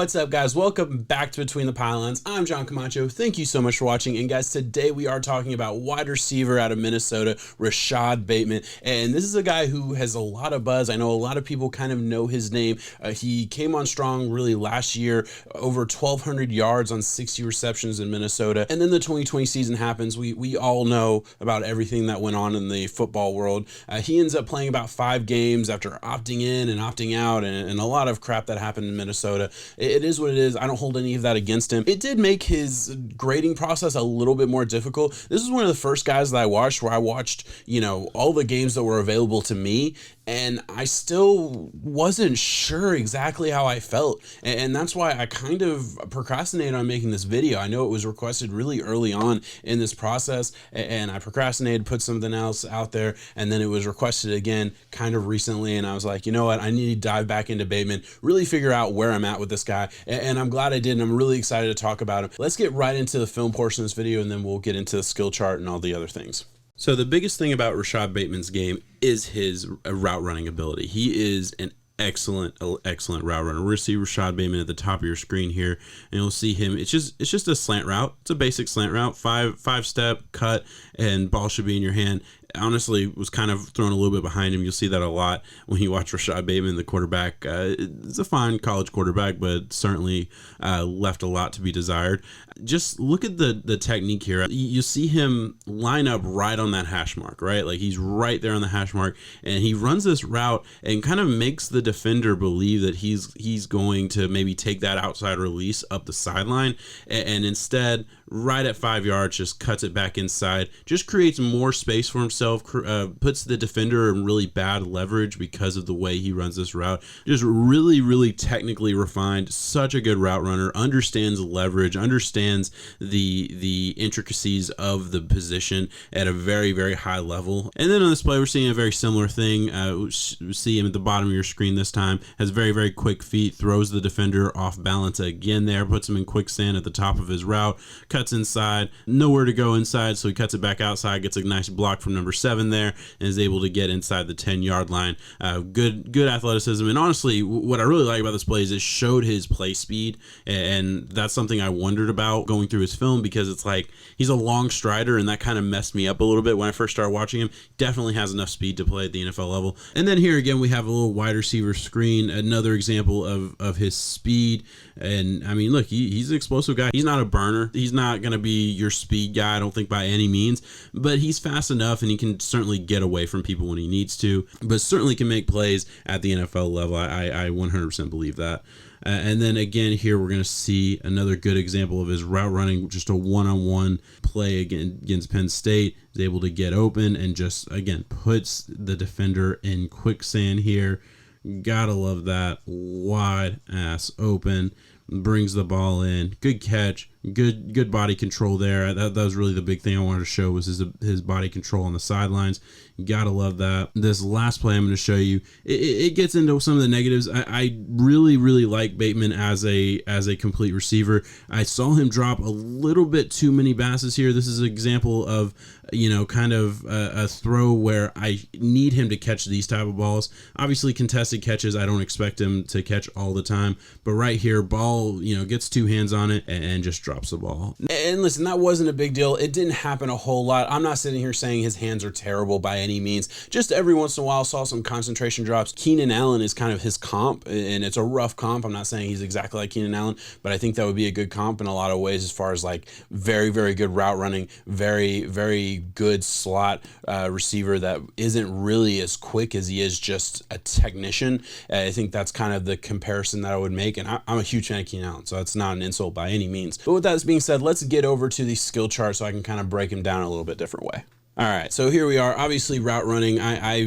What's up, guys? Welcome back to Between the Pylons. I'm John Camacho. Thank you so much for watching. And guys, today we are talking about wide receiver out of Minnesota, Rashod Bateman. And this is a guy who has a lot of buzz. I know a lot of people kind of know his name. He came on strong really last year, over 1,200 yards on 60 receptions in Minnesota. And then the 2020 season happens. We all know about everything that went on in the football world. He ends up playing about 5 games after opting in and opting out and a lot of crap that happened in Minnesota. It is what it is. I don't hold any of that against him. It did make his grading process a little bit more difficult. This is one of the first guys that I watched where I watched, all the games that were available to me, and I still wasn't sure exactly how I felt. And that's why I kind of procrastinated on making this video. I know it was requested really early on in this process, and I procrastinated, put something else out there, and then it was requested again kind of recently, and I was like, you know what, I need to dive back into Bateman, really figure out where I'm at with this guy, and I'm glad I did, and I'm really excited to talk about him. Let's get right into the film portion of this video, and then we'll get into the skill chart and all the other things. So the biggest thing about Rashod Bateman's game is his route running ability. He is an excellent route runner. We're gonna see Rashod Bateman at the top of your screen here, and you'll see him. It's just a slant route. It's a basic slant route, five step cut, and ball should be in your hand. Honestly, was kind of thrown a little bit behind him. You'll see that a lot when you watch Rashod Bateman, the quarterback. It's a fine college quarterback, but certainly left a lot to be desired. Just look at the technique here. You see him line up right on that hash mark, right? Like he's right there on the hash mark, and he runs this route and kind of makes the defender believe that he's going to maybe take that outside release up the sideline, and instead, right at 5 yards, just cuts it back inside, just creates more space for himself, puts the defender in really bad leverage because of the way he runs this route. Just really technically refined, such a good route runner, understands leverage, understands the intricacies of the position at a very high level. And then on this play, we're seeing a very similar thing. We see him at the bottom of your screen this time, has very quick feet, throws the defender off balance again there, puts him in quicksand at the top of his route, cuts inside, nowhere to go inside, so he cuts it back outside, gets a nice block from number 7 there, and is able to get inside the 10-yard line. Good athleticism, and honestly, what I really like about this play is it showed his play speed, and that's something I wondered about going through his film, because it's like he's a long strider, and that kind of messed me up a little bit when I first started watching him. Definitely has enough speed to play at the NFL level. And then here again, we have a little wide receiver screen, another example of his speed. And I mean, look, he's an explosive guy. He's not a burner. He's not going to be your speed guy, I don't think, by any means, but he's fast enough, and he can certainly get away from people when he needs to, but certainly can make plays at the NFL level. I 100% believe that. And then again, here we're going to see another good example of his route running, just a one-on-one play against Penn State. He's able to get open and just, again, puts the defender in quicksand here. Gotta love that. Wide ass open, brings the ball in. Good catch. Good body control there. That was really the big thing I wanted to show, was his body control on the sidelines. You gotta love that. This last play I'm going to show you, it gets into some of the negatives. I really like Bateman as a complete receiver. I saw him drop a little bit too many passes here. This is an example of kind of a throw where I need him to catch these type of balls. Obviously, contested catches, I don't expect him to catch all the time, but right here, ball gets 2 hands on it and just drops the ball. And listen, that wasn't a big deal. It didn't happen a whole lot. I'm not sitting here saying his hands are terrible by any means. Just every once in a while, saw some concentration drops. Keenan Allen is kind of his comp, and it's a rough comp. I'm not saying he's exactly like Keenan Allen, but I think that would be a good comp in a lot of ways, as far as like very good route running, very good slot receiver that isn't really as quick as he is just a technician. I think that's kind of the comparison that I would make, and I'm a huge fan of Keenan Allen, so that's not an insult by any means. But with that being said, let's get over to the skill chart so I can kind of break him down a little bit different way. All right, so here we are. Obviously, route running, I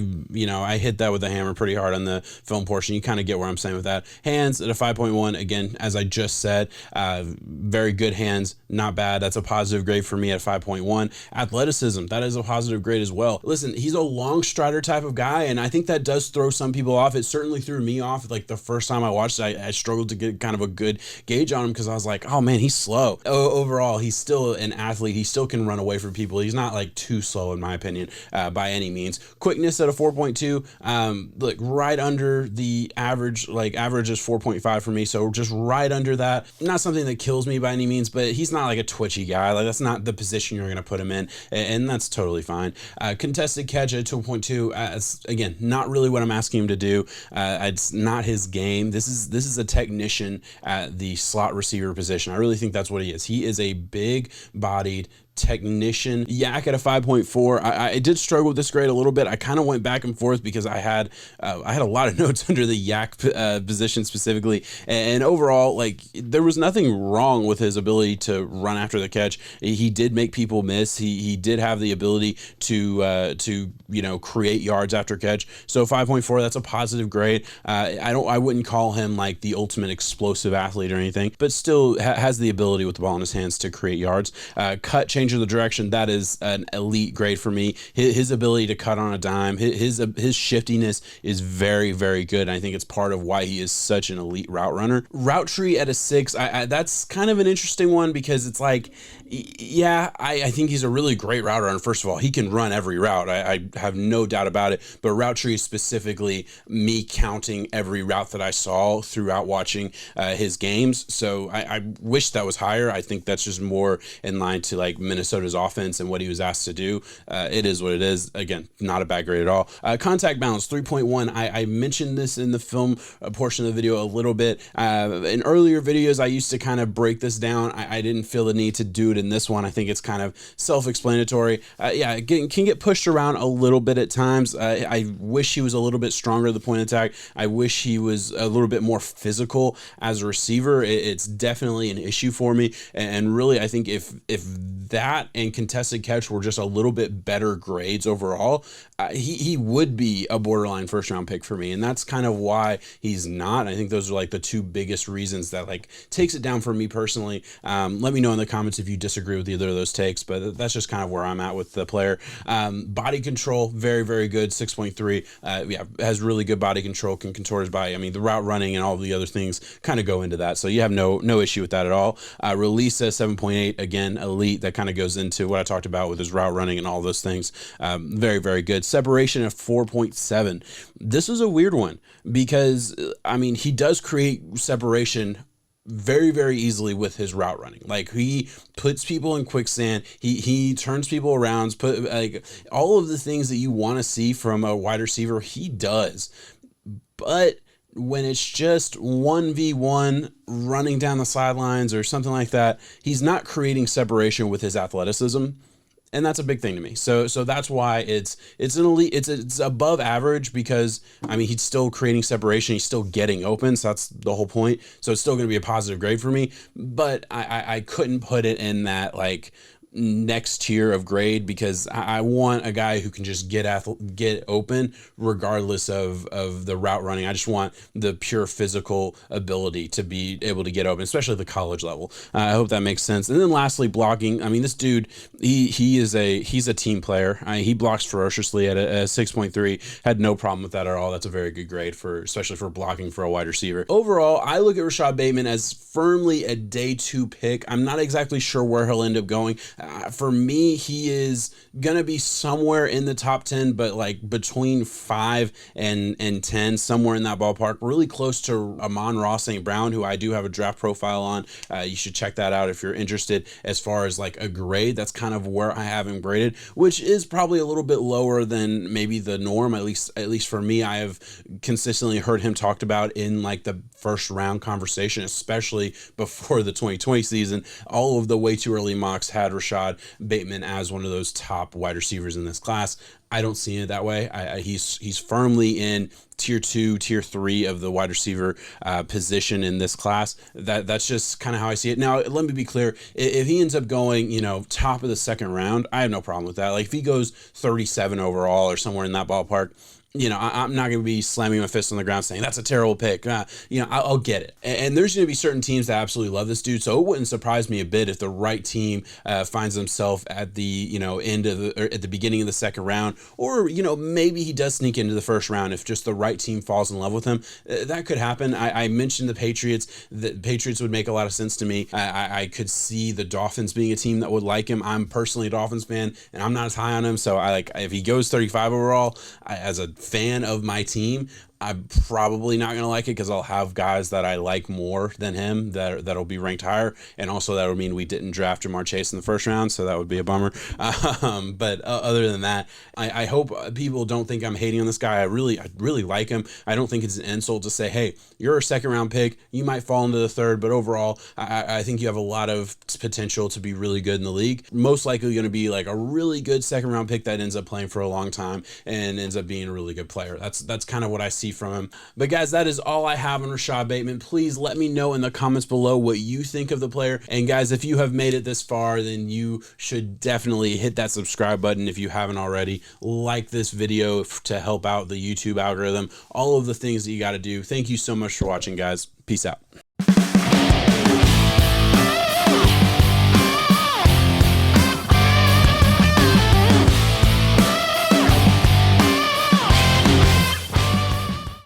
hit that with a hammer pretty hard on the film portion. You kind of get where I'm saying with that. Hands at a 5.1, again, as I just said, very good hands, not bad. That's a positive grade for me at 5.1. Athleticism, that is a positive grade as well. Listen, he's a long strider type of guy, and I think that does throw some people off. It certainly threw me off. Like the first time I watched it, I struggled to get kind of a good gauge on him, because I was like, oh man, he's slow. Overall, he's still an athlete. He still can run away from people. He's not like too slow slow in my opinion, by any means. Quickness at a 4.2, look, right under the average. Like average is 4.5 for me, so just right under that. Not something that kills me by any means, but he's not like a twitchy guy. Like that's not the position you're going to put him in, and that's totally fine. Contested catch at 2.2, again, not really what I'm asking him to do. It's not his game. This is a technician at the slot receiver position. I really think that's what he is. He is a big-bodied technician. Yak at a 5.4. I did struggle with this grade a little bit. I kind of went back and forth because I had a lot of notes under the Yak position specifically, and overall, like, there was nothing wrong with his ability to run after the catch. He did make people miss. He did have the ability to create yards after catch. So 5.4, that's a positive grade. I wouldn't call him like the ultimate explosive athlete or anything, but still has the ability with the ball in his hands to create yards. Cut, change of the direction, that is an elite grade for me. His ability to cut on a dime, his shiftiness is very, very good. And I think it's part of why he is such an elite route runner. Route tree at a 6, that's kind of an interesting one because it's like, yeah, I think he's a really great route runner. First of all, he can run every route. I have no doubt about it. But route tree is specifically me counting every route that I saw throughout watching his games. So I wish that was higher. I think that's just more in line to like Minnesota's offense and what he was asked to do. It is what it is. Again, not a bad grade at all. Contact balance 3.1. I mentioned this in the film portion of the video a little bit. In earlier videos, I used to kind of break this down. I didn't feel the need to do it in this one. I think it's kind of self-explanatory. It can get pushed around a little bit at times. I wish he was a little bit stronger at the point of attack. I wish he was a little bit more physical as a receiver. It's definitely an issue for me. And really, I think if that and contested catch were just a little bit better grades overall, he would be a borderline first round pick for me. And that's kind of why he's not. I think those are like the two biggest reasons that like takes it down for me personally. Let me know in the comments if you disagree with either of those takes, but that's just kind of where I'm at with the player. Body control, very, very good. 6.3. Has really good body control, can contort his body. I mean, the route running and all the other things kind of go into that. So you have no issue with that at all. Release at 7.8. Again, elite. That kind of goes into what I talked about with his route running and all those things. Very, very good. Separation of 4.7. This is a weird one because, I mean, he does create separation very, very easily with his route running. Like he puts people in quicksand. He turns people around, put like all of the things that you want to see from a wide receiver, he does. But when it's just 1v1 running down the sidelines or something like that, he's not creating separation with his athleticism. And that's a big thing to me. So that's why it's an elite. It's above average because, I mean, he's still creating separation. He's still getting open. So that's the whole point. So it's still going to be a positive grade for me. But I couldn't put it in that like next tier of grade because I want a guy who can just get open regardless of the route running. I just want the pure physical ability to be able to get open, especially at the college level. I hope that makes sense. And then lastly, blocking. I mean, this dude, he's a team player. He blocks ferociously at a 6.3. Had no problem with that at all. That's a very good grade especially for blocking for a wide receiver. Overall, I look at Rashod Bateman as firmly a day 2 pick. I'm not exactly sure where he'll end up going. For me, he is going to be somewhere in the top 10, but like between 5 and 10, somewhere in that ballpark, really close to Amon-Ra St. Brown, who I do have a draft profile on. You should check that out if you're interested. As far as like a grade, that's kind of where I have him graded, which is probably a little bit lower than maybe the norm. At least for me, I have consistently heard him talked about in like the first round conversation, especially before the 2020 season. All of the way too early mocks had Rashod Bateman as one of those top wide receivers in this class. I don't see it that way. He's firmly in tier 2, tier 3 of the wide receiver position in this class. That's just kind of how I see it. Now, let me be clear. If he ends up going, top of the second round, I have no problem with that. Like if he goes 37 overall or somewhere in that ballpark, I'm not going to be slamming my fist on the ground saying that's a terrible pick. I'll get it. And there's going to be certain teams that absolutely love this dude. So it wouldn't surprise me a bit if the right team finds himself at the end of or at the beginning of the second round, or maybe he does sneak into the first round if just the right team falls in love with him. That could happen. I mentioned the Patriots. The Patriots would make a lot of sense to me. I could see the Dolphins being a team that would like him. I'm personally a Dolphins fan, and I'm not as high on him. So if he goes 35 overall, as a fan of my team, I'm probably not going to like it because I'll have guys that I like more than him that'll be ranked higher. And also that would mean we didn't draft Jamar Chase in the first round, so that would be a bummer. But other than that, I hope people don't think I'm hating on this guy. I really like him. I don't think it's an insult to say, hey, you're a second round pick. You might fall into the third, but overall, I think you have a lot of potential to be really good in the league. Most likely going to be like a really good second round pick that ends up playing for a long time and ends up being a really good player. That's kind of what I see from him. But guys, that is all I have on Rashod Bateman. Please let me know in the comments below what you think of the player. And guys, if you have made it this far, then you should definitely hit that subscribe button if you haven't already. Like this video to help out the YouTube algorithm. All of the things that you got to do. Thank you so much for watching, guys. Peace out.